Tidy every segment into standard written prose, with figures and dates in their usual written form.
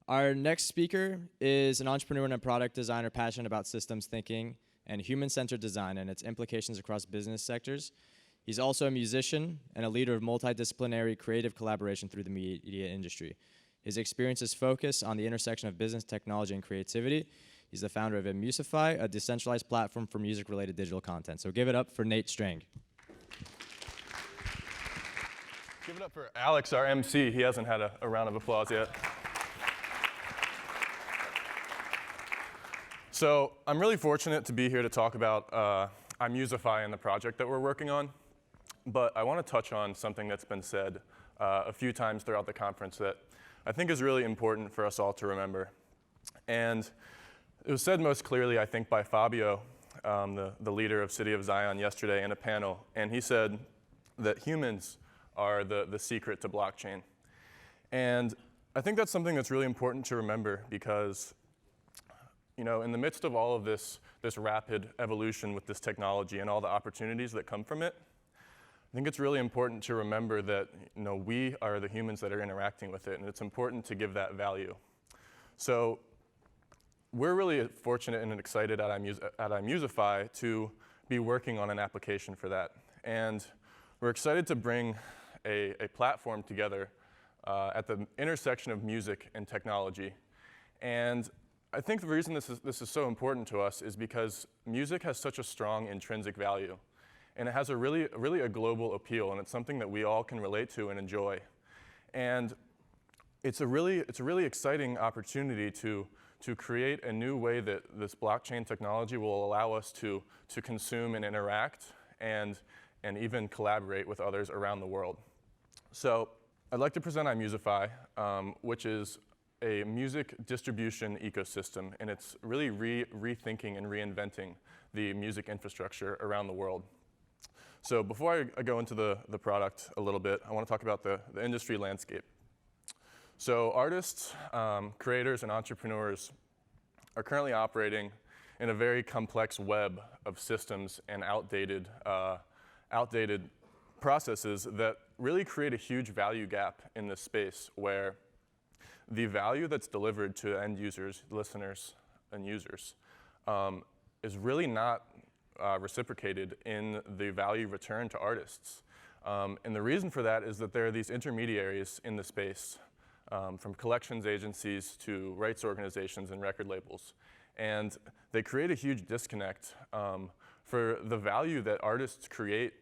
Our next speaker is an entrepreneur and a product designer passionate about systems thinking and human-centered design and its implications across business sectors. He's also a musician and a leader of multidisciplinary creative collaboration through the media industry. His experiences focus on the intersection of business, technology, and creativity. He's the founder of Imusify, a decentralized platform for music-related digital content. So give it up for Nate Strang. Give it up for Alex, our MC. He hasn't had a round of applause yet. So I'm really fortunate to be here to talk about I-Musa-Phi and the project that we're working on. But I want to touch on something that's been said a few times throughout the conference that I think is really important for us all to remember. And it was said most clearly, I think, by Fabio, the leader of City of Zion, yesterday in a panel. And he said that humans are the secret to blockchain. And I think that's something that's really important to remember because, you know, in the midst of all of this rapid evolution with this technology and all the opportunities that come from it, I think it's really important to remember that, you know, we are the humans that are interacting with it, and it's important to give that value. So we're really fortunate and excited at I-Musa-Phi to be working on an application for that. And we're excited to bring a platform together at the intersection of music and technology. And I think the reason this is so important to us is because music has such a strong intrinsic value. And it has really a global appeal, and it's something that we all can relate to and enjoy. And it's a really exciting opportunity to create a new way that this blockchain technology will allow us to consume and interact and even collaborate with others around the world. So I'd like to present I-Musa-Phi, which is a music distribution ecosystem, and it's really rethinking and reinventing the music infrastructure around the world. So before I go into the product a little bit, I want to talk about the industry landscape. So artists, creators, and entrepreneurs are currently operating in a very complex web of systems and outdated processes that really create a huge value gap in this space where the value that's delivered to end users, listeners, and users is really not reciprocated in the value returned to artists. And the reason for that is that there are these intermediaries in the space, from collections agencies to rights organizations and record labels. And they create a huge disconnect for the value that artists create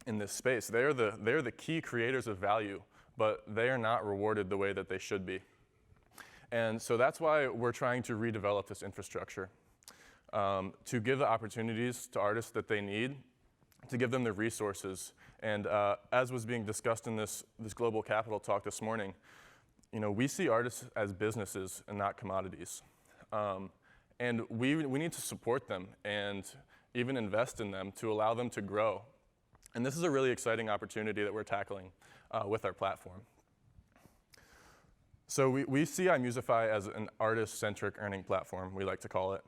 in this space. They're the key creators of value, but they are not rewarded the way that they should be. And so that's why we're trying to redevelop this infrastructure, to give the opportunities to artists that they need, to give them the resources. And as was being discussed in this Global Capital talk this morning, you know, we see artists as businesses and not commodities. And we need to support them and even invest in them to allow them to grow. And this is a really exciting opportunity that we're tackling with our platform. So we see I-Musa-Phi as an artist-centric earning platform, we like to call it.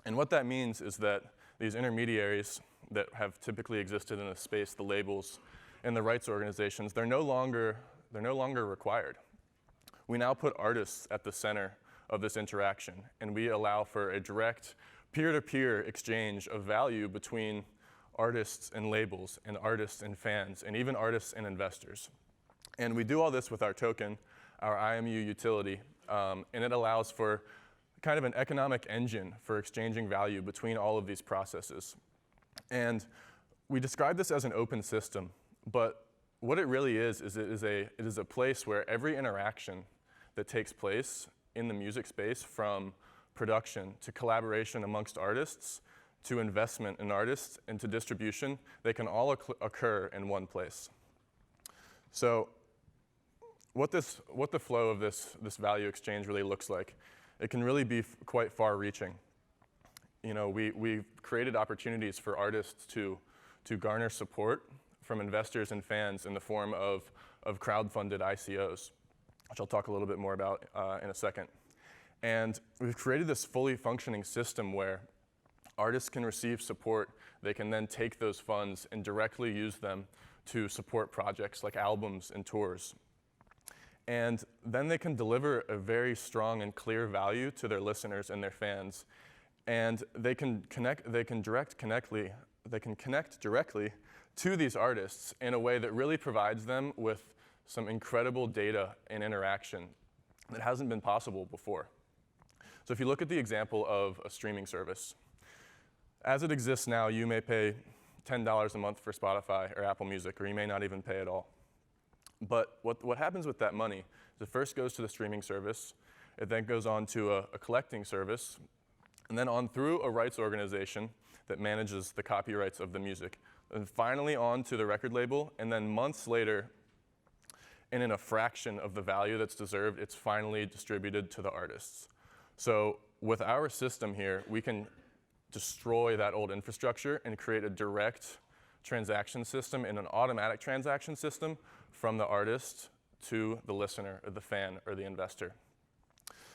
And what that means is that these intermediaries that have typically existed in the space, the labels and the rights organizations, they're no longer required. We now put artists at the center of this interaction, and we allow for a direct peer-to-peer exchange of value between artists and labels, and artists and fans, and even artists and investors. And we do all this with our token, our IMU utility, and it allows for kind of an economic engine for exchanging value between all of these processes. And we describe this as an open system, but what it really is it is a place where every interaction that takes place in the music space, from production to collaboration amongst artists, to investment in artists, and to distribution, they can all occur in one place. So what the flow of this value exchange really looks like, it can really be quite far-reaching. You know, we've created opportunities for artists to garner support from investors and fans in the form of crowdfunded ICOs, which I'll talk a little bit more about in a second. And we've created this fully functioning system where artists can receive support. They can then take those funds and directly use them to support projects like albums and tours. And then they can deliver a very strong and clear value to their listeners and their fans. And they can connect directly to these artists in a way that really provides them with some incredible data and interaction that hasn't been possible before. So if you look at the example of a streaming service, as it exists now, you may pay $10 a month for Spotify or Apple Music, or you may not even pay at all. But what happens with that money is it first goes to the streaming service, it then goes on to a collecting service, and then on through a rights organization that manages the copyrights of the music, and finally on to the record label, and then months later, and in a fraction of the value that's deserved, it's finally distributed to the artists. So with our system here, we can destroy that old infrastructure and create a direct transaction system and an automatic transaction system from the artist to the listener or the fan or the investor.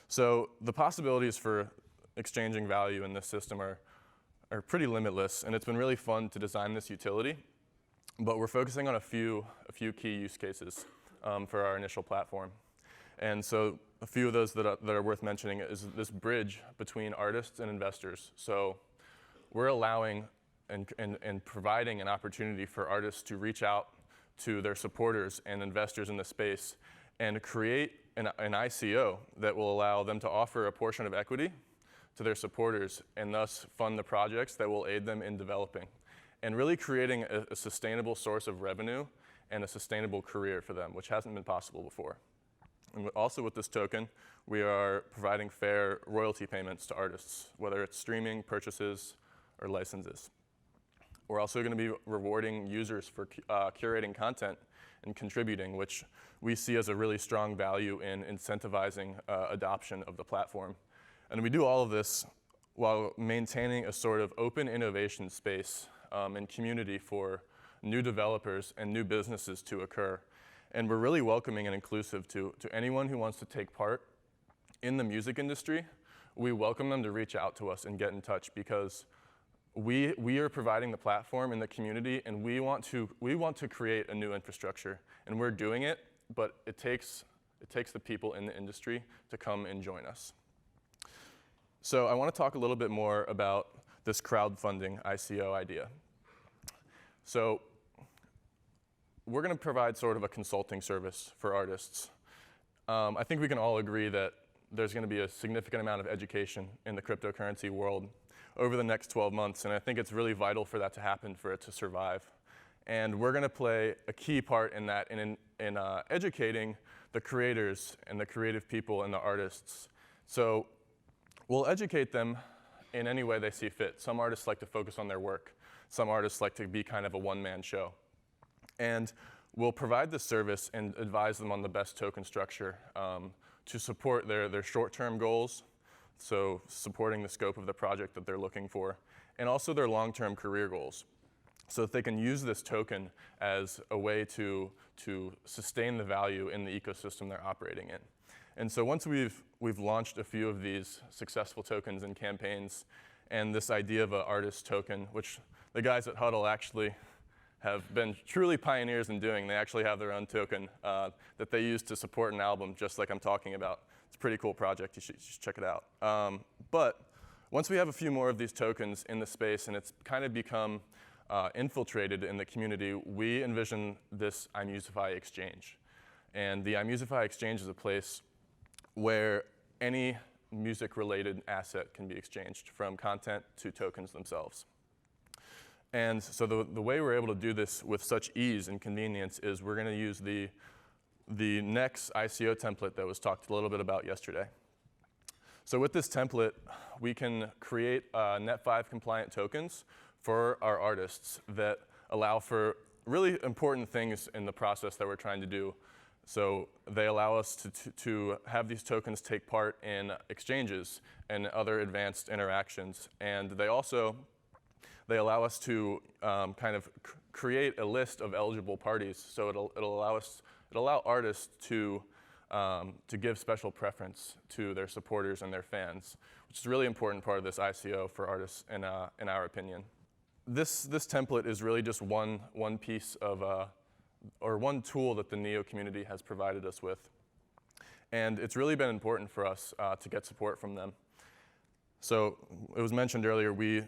So the possibilities for exchanging value in this system are pretty limitless, and it's been really fun to design this utility, but we're focusing on a few key use cases for our initial platform. And so a few of those that are worth mentioning is this bridge between artists and investors. So we're allowing and providing an opportunity for artists to reach out to their supporters and investors in the space and create an ICO that will allow them to offer a portion of equity to their supporters and thus fund the projects that will aid them in developing and really creating a sustainable source of revenue and a sustainable career for them, which hasn't been possible before. And also with this token, we are providing fair royalty payments to artists, whether it's streaming, purchases, or licenses. We're also going to be rewarding users for curating content and contributing, which we see as a really strong value in incentivizing adoption of the platform. And we do all of this while maintaining a sort of open innovation space and community for new developers and new businesses to occur. And we're really welcoming and inclusive to anyone who wants to take part in the music industry. We welcome them to reach out to us and get in touch because we are providing the platform in the community, and we want to create a new infrastructure, and we're doing it. But it takes the people in the industry to come and join us. So I want to talk a little bit more about this crowdfunding ICO idea. So we're going to provide sort of a consulting service for artists. I think we can all agree that there's going to be a significant amount of education in the cryptocurrency world over the next 12 months, and I think it's really vital for that to happen, for it to survive. And we're going to play a key part in that, in educating the creators and the creative people and the artists. So we'll educate them in any way they see fit. Some artists like to focus on their work. Some artists like to be kind of a one-man show. And we'll provide this service and advise them on the best token structure to support their short-term goals, so supporting the scope of the project that they're looking for, and also their long-term career goals, so that they can use this token as a way to sustain the value in the ecosystem they're operating in. And so once we've launched a few of these successful tokens and campaigns, and this idea of an artist token, which the guys at Huddle actually have been truly pioneers in doing. They actually have their own token that they use to support an album, just like I'm talking about. It's a pretty cool project. You should check it out. But once we have a few more of these tokens in the space and it's kind of become infiltrated in the community, we envision this I-Musa-Phi exchange. And the I-Musa-Phi exchange is a place where any music-related asset can be exchanged, from content to tokens themselves. And so the way we're able to do this with such ease and convenience is we're going to use the Next ICO template that was talked a little bit about yesterday. So with this template, we can create Net5 compliant tokens for our artists that allow for really important things in the process that we're trying to do. So they allow us to have these tokens take part in exchanges and other advanced interactions. And they allow us to kind of create a list of eligible parties. So it'll allow artists to give special preference to their supporters and their fans, which is a really important part of this ICO for artists in our opinion. This template is really just one piece of or one tool that the Neo community has provided us with. And it's really been important for us to get support from them. So it was mentioned earlier, we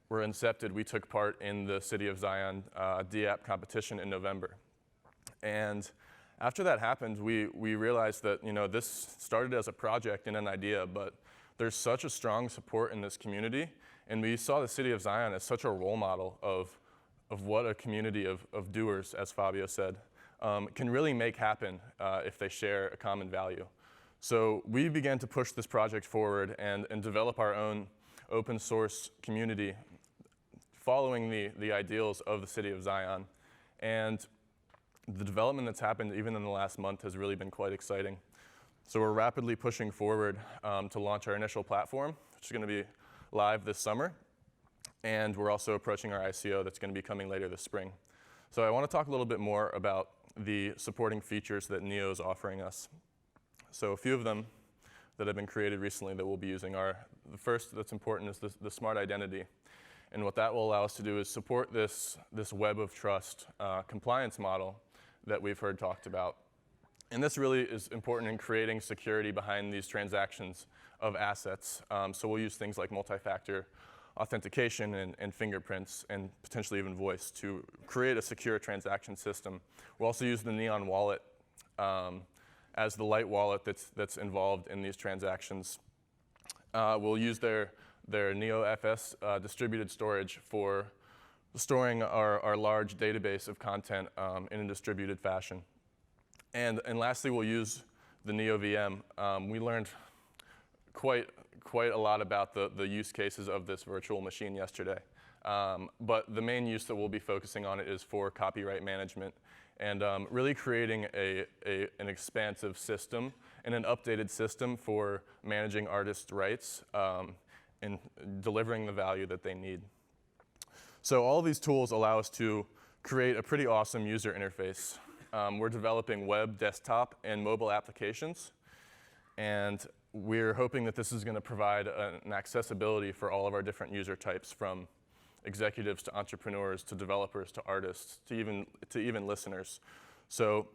were incepted. We took part in the City of Zion DApp competition in November. And after that happened, we realized that this started as a project and an idea, but there's such a strong support in this community, and we saw the City of Zion as such a role model of what a community of doers, as Fabio said, can really make happen if they share a common value. So we began to push this project forward and develop our own open source community following the ideals of the City of Zion. And the development that's happened even in the last month has really been quite exciting. So we're rapidly pushing forward to launch our initial platform, which is going to be live this summer. And we're also approaching our ICO that's going to be coming later this spring. So I want to talk a little bit more about the supporting features that Neo is offering us. So a few of them that have been created recently that we'll be using are, the first that's important is the smart identity. And what that will allow us to do is support this web of trust compliance model that we've heard talked about. And this really is important in creating security behind these transactions of assets. So we'll use things like multi-factor authentication and fingerprints and potentially even voice to create a secure transaction system. We'll also use the Neon wallet as the light wallet that's involved in these transactions. We'll use their NeoFS distributed storage for storing our large database of content in a distributed fashion. And lastly, we'll use the NeoVM. We learned quite a lot about the use cases of this virtual machine yesterday. But the main use that we'll be focusing on it is for copyright management and really creating an expansive system and an updated system for managing artists' rights and delivering the value that they need. So all of these tools allow us to create a pretty awesome user interface. We're developing web, desktop, and mobile applications. And we're hoping that this is going to provide an accessibility for all of our different user types, from executives to entrepreneurs to developers to artists to even listeners. So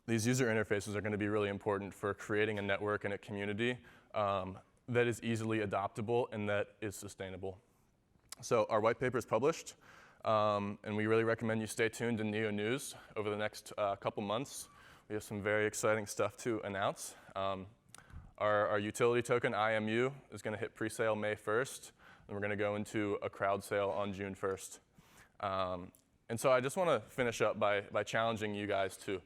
these user interfaces are going to be really important for creating a network and a community that is easily adoptable and that is sustainable. So our white paper is published, and we really recommend you stay tuned to Neo News over the next couple months. We have some very exciting stuff to announce. Our utility token, IMU, is going to hit pre-sale May 1st, and we're going to go into a crowd sale on June 1st. And so I just want to finish up by challenging you guys to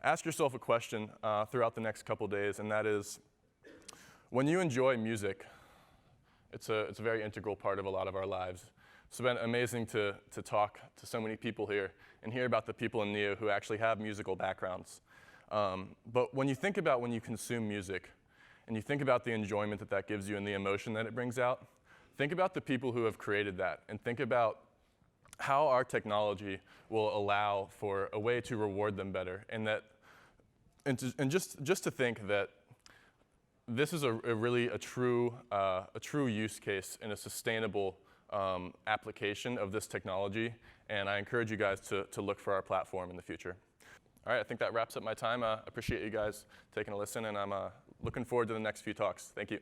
ask yourself a question throughout the next couple days, and that is, when you enjoy music, it's a very integral part of a lot of our lives. It's been amazing to talk to so many people here and hear about the people in Neo who actually have musical backgrounds. But when you think about when you consume music, and you think about the enjoyment that gives you and the emotion that it brings out, think about the people who have created that, and think about how our technology will allow for a way to reward them better, and just to think that this is a true use case and a sustainable application of this technology, and I encourage you guys to look for our platform in the future. All right, I think that wraps up my time. I appreciate you guys taking a listen, and I'm looking forward to the next few talks. Thank you.